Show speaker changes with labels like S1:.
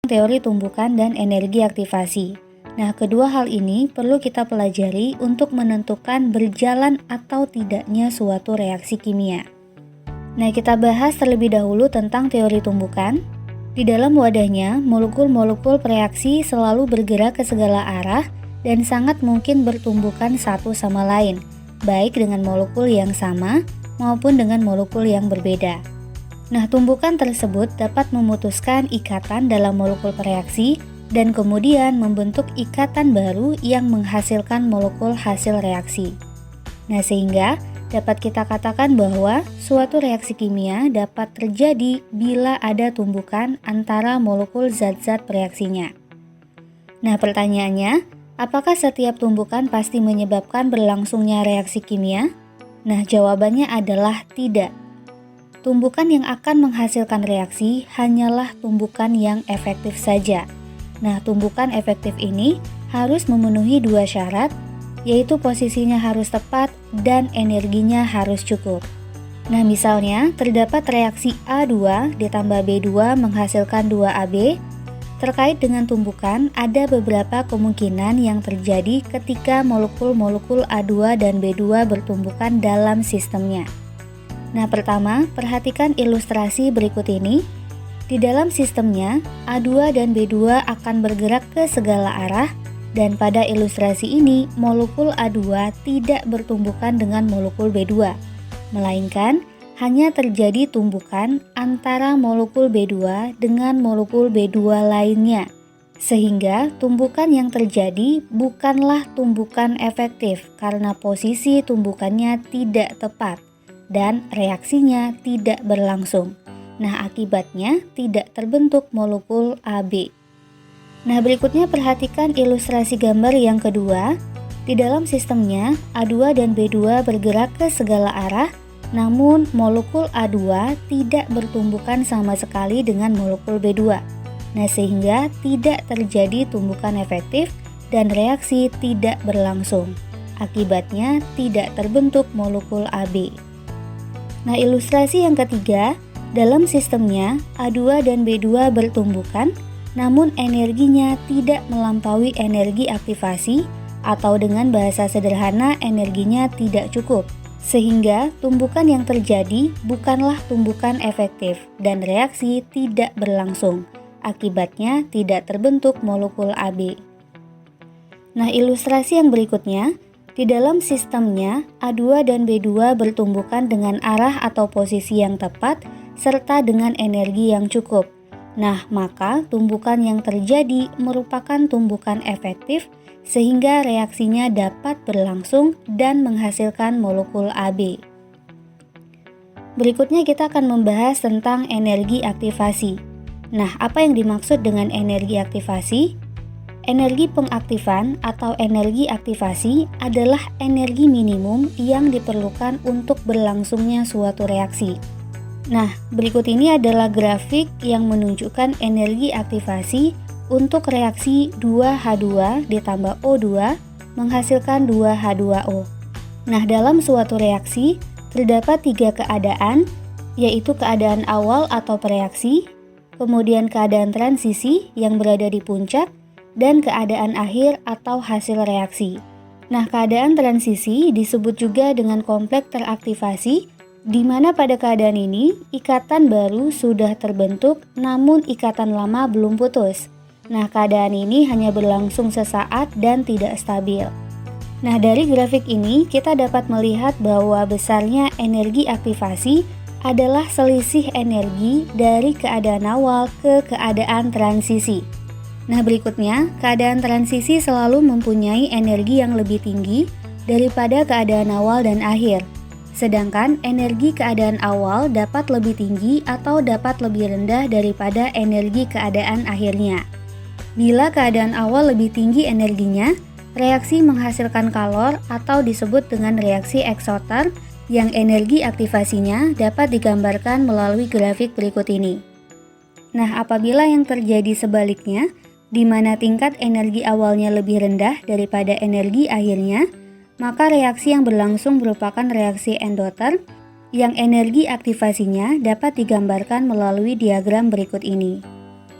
S1: teori tumbukan dan energi aktivasi. Nah, kedua hal ini perlu kita pelajari untuk menentukan berjalan atau tidaknya suatu reaksi kimia. Nah, kita bahas terlebih dahulu tentang teori tumbukan. Di dalam wadahnya, molekul-molekul bereaksi selalu bergerak ke segala arah dan sangat mungkin bertumbukan satu sama lain, baik dengan molekul yang sama maupun dengan molekul yang berbeda. Nah, tumbukan tersebut dapat memutuskan ikatan dalam molekul bereaksi dan kemudian membentuk ikatan baru yang menghasilkan molekul hasil reaksi. Nah, sehingga dapat kita katakan bahwa suatu reaksi kimia dapat terjadi bila ada tumbukan antara molekul zat-zat bereaksinya. Nah, pertanyaannya, apakah setiap tumbukan pasti menyebabkan berlangsungnya reaksi kimia? Nah, jawabannya adalah tidak. Tumbukan yang akan menghasilkan reaksi hanyalah tumbukan yang efektif saja. Nah, tumbukan efektif ini harus memenuhi dua syarat, yaitu posisinya harus tepat dan energinya harus cukup. Nah, misalnya terdapat reaksi A2 ditambah B2 menghasilkan 2AB. Terkait dengan tumbukan, ada beberapa kemungkinan yang terjadi ketika molekul-molekul A2 dan B2 bertumbukan dalam sistemnya. Nah, pertama, perhatikan ilustrasi berikut ini. Di dalam sistemnya, A2 dan B2 akan bergerak ke segala arah, dan pada ilustrasi ini, molekul A2 tidak bertumbukan dengan molekul B2, melainkan hanya terjadi tumbukan antara molekul B2 dengan molekul B2 lainnya. Sehingga tumbukan yang terjadi bukanlah tumbukan efektif karena posisi tumbukannya tidak tepat dan reaksinya tidak berlangsung. Nah, akibatnya tidak terbentuk molekul AB. Nah, berikutnya perhatikan ilustrasi gambar yang kedua. Di dalam sistemnya, A2 dan B2 bergerak ke segala arah, namun molekul A2 tidak bertumbukan sama sekali dengan molekul B2. Nah, sehingga tidak terjadi tumbukan efektif dan reaksi tidak berlangsung. Akibatnya tidak terbentuk molekul AB. Nah, ilustrasi yang ketiga, dalam sistemnya A2 dan B2 bertumbukan, namun energinya tidak melampaui energi aktivasi atau dengan bahasa sederhana energinya tidak cukup. Sehingga tumbukan yang terjadi bukanlah tumbukan efektif dan reaksi tidak berlangsung. Akibatnya tidak terbentuk molekul AB. Nah, ilustrasi yang berikutnya, di dalam sistemnya A2 dan B2 bertumbukan dengan arah atau posisi yang tepat serta dengan energi yang cukup. Nah, maka tumbukan yang terjadi merupakan tumbukan efektif sehingga reaksinya dapat berlangsung dan menghasilkan molekul AB. Berikutnya kita akan membahas tentang energi aktivasi. Nah, apa yang dimaksud dengan energi aktivasi? Energi pengaktifan atau energi aktivasi adalah energi minimum yang diperlukan untuk berlangsungnya suatu reaksi. Nah, berikut ini adalah grafik yang menunjukkan energi aktivasi untuk reaksi 2H2 ditambah O2 menghasilkan 2H2O. Nah, dalam suatu reaksi terdapat 3 keadaan, yaitu keadaan awal atau prereaksi, kemudian keadaan transisi yang berada di puncak, dan keadaan akhir atau hasil reaksi. Nah, keadaan transisi disebut juga dengan kompleks teraktivasi, di mana pada keadaan ini ikatan baru sudah terbentuk namun ikatan lama belum putus. Nah, keadaan ini hanya berlangsung sesaat dan tidak stabil. Nah, dari grafik ini kita dapat melihat bahwa besarnya energi aktivasi adalah selisih energi dari keadaan awal ke keadaan transisi. Nah, berikutnya, keadaan transisi selalu mempunyai energi yang lebih tinggi daripada keadaan awal dan akhir. Sedangkan energi keadaan awal dapat lebih tinggi atau dapat lebih rendah daripada energi keadaan akhirnya. Bila keadaan awal lebih tinggi energinya, reaksi menghasilkan kalor atau disebut dengan reaksi eksoter yang energi aktivasinya dapat digambarkan melalui grafik berikut ini. Nah, apabila yang terjadi sebaliknya, di mana tingkat energi awalnya lebih rendah daripada energi akhirnya, maka reaksi yang berlangsung merupakan reaksi endoter yang energi aktivasinya dapat digambarkan melalui diagram berikut ini.